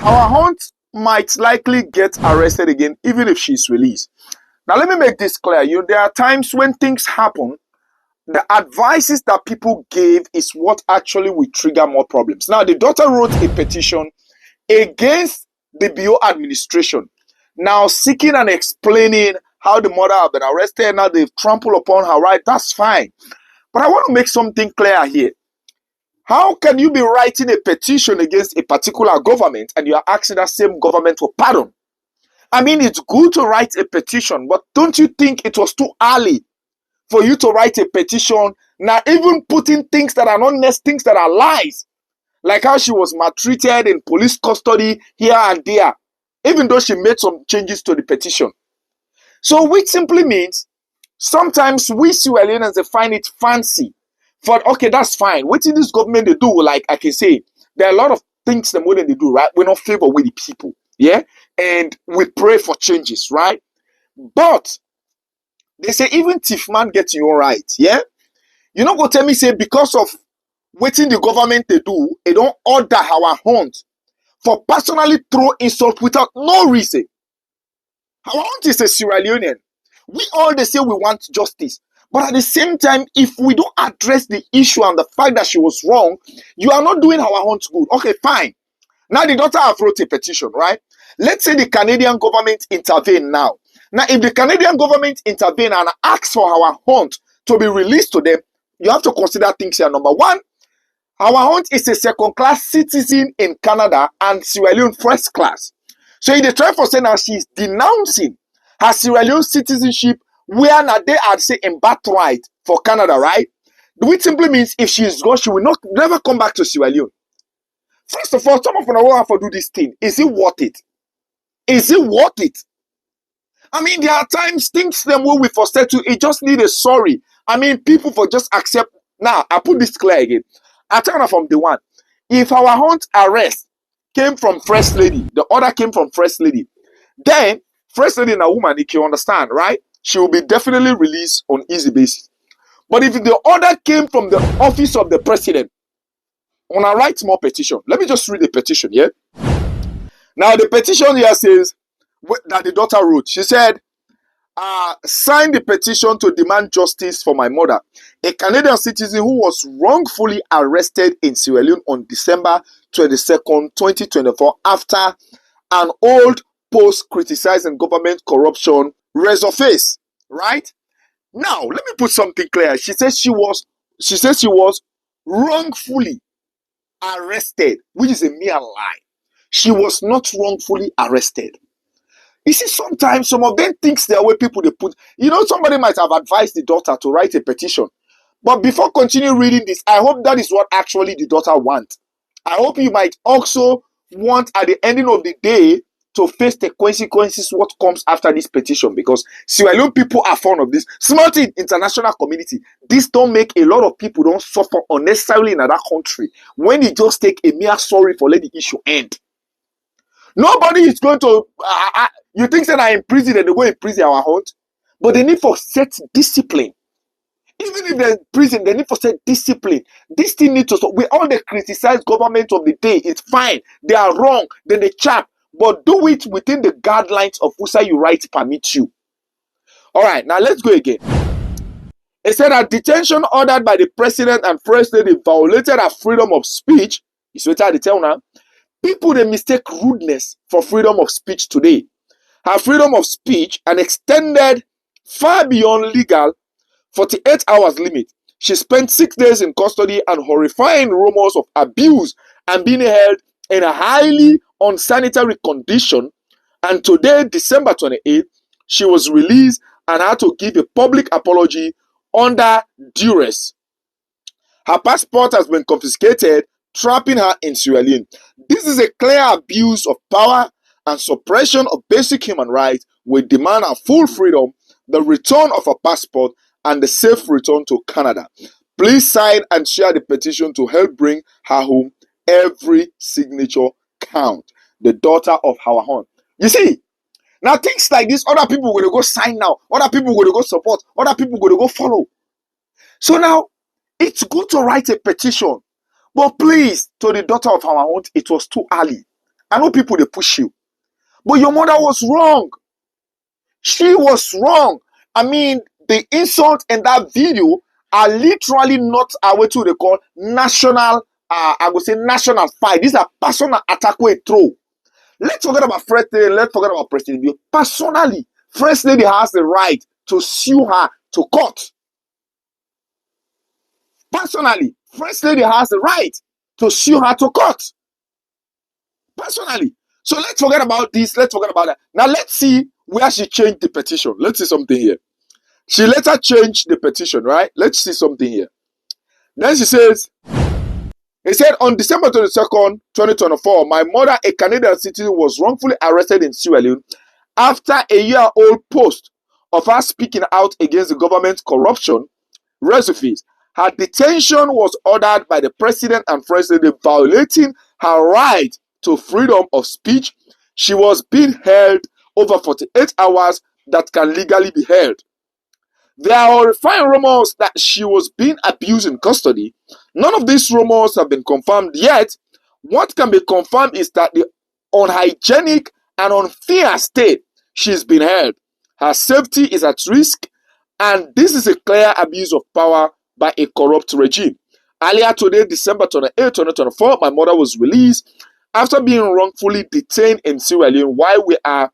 Hawa Hunt might likely get arrested again, even if she's released. Now, let me make this clear. There are times when things happen, the advices that people gave is what actually will trigger more problems. Now, the daughter wrote a petition against the Bio administration, now seeking and explaining how the mother have been arrested. Now they've trampled upon her right. That's fine. But I want to make something clear here. How can you be writing a petition against a particular government and you are asking that same government for pardon? I mean, it's good to write a petition, but don't you think it was too early for you to write a petition? Now, even putting things that are not necessary, things that are lies, like how she was maltreated in police custody here and there, even though she made some changes to the petition. So, which simply means sometimes we Sierra Leoneans, they find it fancy. But okay, that's fine. What in this government they do, like I can say, there are a lot of things the more than they do, right? We're not favor with the people, yeah? And we pray for changes, right? But they say even thief man gets you all right, yeah? You not go tell me, say, because of waiting the government they do, they don't order Hawa Hunt for personally throw insult without no reason. Hawa Hunt is a Sierra Leonean. We all they say we want justice. But at the same time, if we don't address the issue and the fact that she was wrong, you are not doing Hawa Hunt good. Okay, fine. Now the daughter have wrote a petition, right? Let's say the Canadian government intervene now. Now, if the Canadian government intervene and asks for Hawa Hunt to be released to them, you have to consider things here. Number one, Hawa Hunt is a second-class citizen in Canada and Sierra Leone first class. So in the try for saying now she's denouncing her Sierra Leone citizenship, where now they are say in birthright for Canada, right? Which simply means if she is gone, she will never come back to Sierra Leone. First of all, some of them will have to do this thing. Is it worth it? Is it worth it? I mean, there are times things them way we for settle. It just need a sorry. I mean, people for just accept. Now, I put this clear again. I turn from the one. If our Hunt arrest came from First Lady, the order came from First Lady, then First Lady and a woman, if you understand, right? She will be definitely released on easy basis. But if the order came from the office of the president, on a write more petition. Let me just read the petition, yeah? Now, the petition here says that the daughter wrote. She said, sign the petition to demand justice for my mother, a Canadian citizen who was wrongfully arrested in Sierra Leone on December 22nd, 2024 after an old post criticizing government corruption resurfaced, right? Now, let me put something clear. She says she was wrongfully arrested, which is a mere lie. She was not wrongfully arrested. You see, sometimes some of them thinks there are way people they put. Somebody might have advised the daughter to write a petition. But before continue reading this, I hope that is what actually the daughter wants. I hope you might also want at the ending of the day to face the consequences what comes after this petition, because Sierra Leone people are fond of this. Smart in international community, this don't make a lot of people don't suffer unnecessarily in another country when they just take a mere sorry for let the issue end. Nobody is going to you think that I in prison and they go in prison our Hunt, but they need for set discipline. Even if they're in prison, they need for set discipline. This thing needs to stop. We all they criticize government of the day. It's fine. They are wrong. Then they chap. But do it within the guidelines of who you right permit you. All right, now let's go again. It said that detention ordered by the president and first lady violated her freedom of speech. It's what I tell now. People they mistake rudeness for freedom of speech today. Her freedom of speech and extended far beyond legal 48 hours limit. She spent 6 days in custody and horrifying rumors of abuse and being held in a highly unsanitary condition. And today, December 28th, she was released and had to give a public apology under duress. Her passport has been confiscated, trapping her in Sierra Leone. This is a clear abuse of power and suppression of basic human rights. We demand her full freedom, the return of her passport, and the safe return to Canada. Please sign and share the petition to help bring her home. Every signature count. The daughter of Hawa Hunt. You see, now things like this, other people will go sign now. Other people will go support. Other people will go follow. So now, it's good to write a petition. But please, to the daughter of Hawa Hunt, it was too early. I know people, they push you. But your mother was wrong. She was wrong. I mean, the insult in that video are literally not what they call national, I would say national fight. These are personal attack we throw. Let's forget about First Lady. Let's forget about President Bio. Personally, First Lady has the right to sue her to court. Personally, First Lady has the right to sue her to court. Personally. So let's forget about this. Let's forget about that. Now let's see where she changed the petition. Let's see something here. She later changed the petition, right? Let's see something here. Then she says, it said, on December 22nd, 2024, my mother, a Canadian citizen, was wrongfully arrested in Sierra Leone after a year-old post of her speaking out against the government's corruption recipes. Her detention was ordered by the president and first lady, violating her right to freedom of speech. She was being held over 48 hours that can legally be held. There are horrifying rumors that she was being abused in custody. None of these rumors have been confirmed yet. What can be confirmed is that the unhygienic and unfair state she's been held. Her safety is at risk, and this is a clear abuse of power by a corrupt regime. Earlier today, December 28, 2024, my mother was released after being wrongfully detained in Sierra Leone. While we are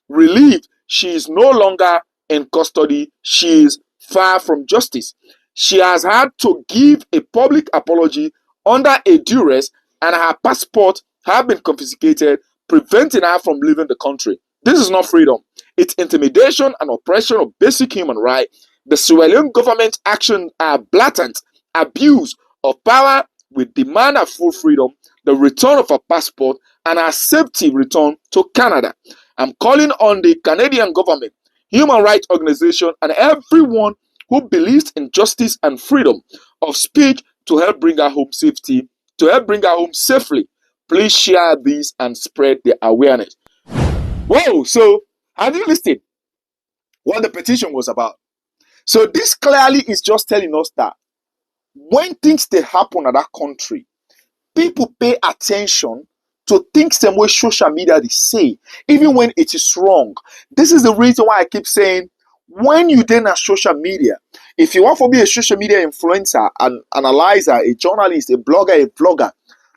relieved she is no longer in custody, she is far from justice. She has had to give a public apology under a duress, and her passport have been confiscated, preventing her from leaving the country. This is not freedom. It's intimidation and oppression of basic human rights. The Sierra Leone government's actions are blatant abuse of power. We demand her full freedom, the return of her passport, and her safety return to Canada. I'm calling on the Canadian government, human rights organization, and everyone who believes in justice and freedom of speech to help bring her home safely. Please share this and spread the awareness. Whoa, so have you listened what the petition was about? So this clearly is just telling us that when things they happen at that country, people pay attention to things the way social media they say, even when it is wrong. This is the reason why I keep saying, when you then at social media, if you want to be a social media influencer, an analyzer, a journalist, a blogger,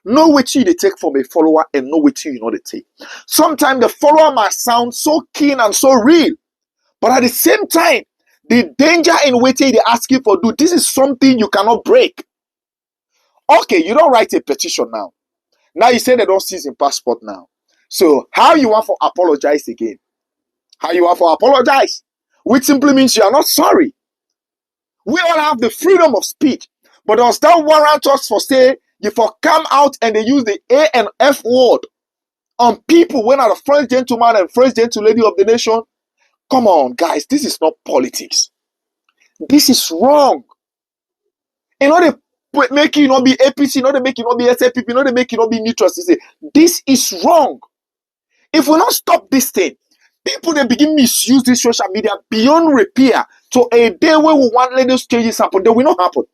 know what you they take from a follower and know what you know they take. Sometimes the follower might sound so keen and so real, but at the same time, the danger in waiting they ask you for do, this is something you cannot break. Okay, you don't write a petition now. Now you say they don't seize in passport now. So how you want to apologize again? How you want to apologize? Which simply means you are not sorry. We all have the freedom of speech, but does that warrant us for say you for come out and they use the A and F word on people when are the first gentleman and first gentle lady of the nation? Come on, guys, this is not politics. This is wrong. You know, they make you not be APC, you know, they make you not be SFPP, you know, they make you not be neutral. This is wrong. If we don't stop this thing, people they begin misuse this social media beyond repair to a day where we want let those changes happen, they will not happen.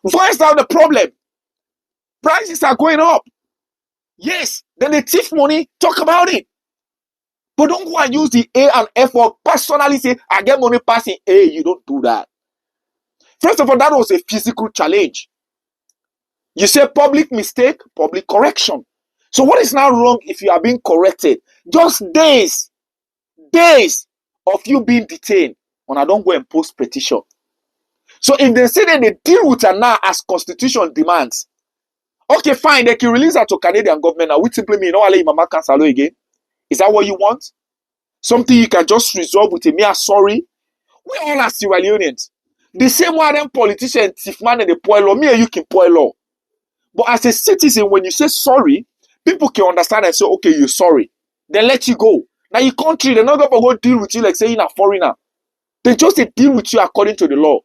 Voice out the problem. Prices are going up. Yes, then they thief money, talk about it. But don't go and use the A and F word personally say, I get money passing A. You don't do that. First of all, that was a physical challenge. You say public mistake, public correction. So what is now wrong if you are being corrected? Just days of you being detained when I don't go and post petition. So if they say that they deal with her now as constitution demands, okay, fine, they can release her to Canadian government now, which simply means, no, Mama cancel again. Is that what you want? Something you can just resolve with a mere sorry? We all are Sierra Leoneans. The same way them politicians, thief man and the poor law, me and you can poor law. But as a citizen, when you say sorry, people can understand and say, okay, you're sorry. They let you go. Now your country, they're not going to go deal with you like saying a foreigner. They just deal with you according to the law.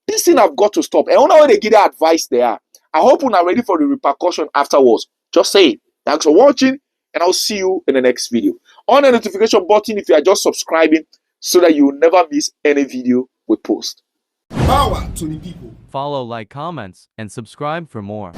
This thing have got to stop. And I don't know where they give their advice there. I hope you're ready for the repercussion afterwards. Just say it. Thanks for watching, and I'll see you in the next video. On the notification button if you are just subscribing so that you will never miss any video we post. Power to the people. Follow, like, comments, and subscribe for more.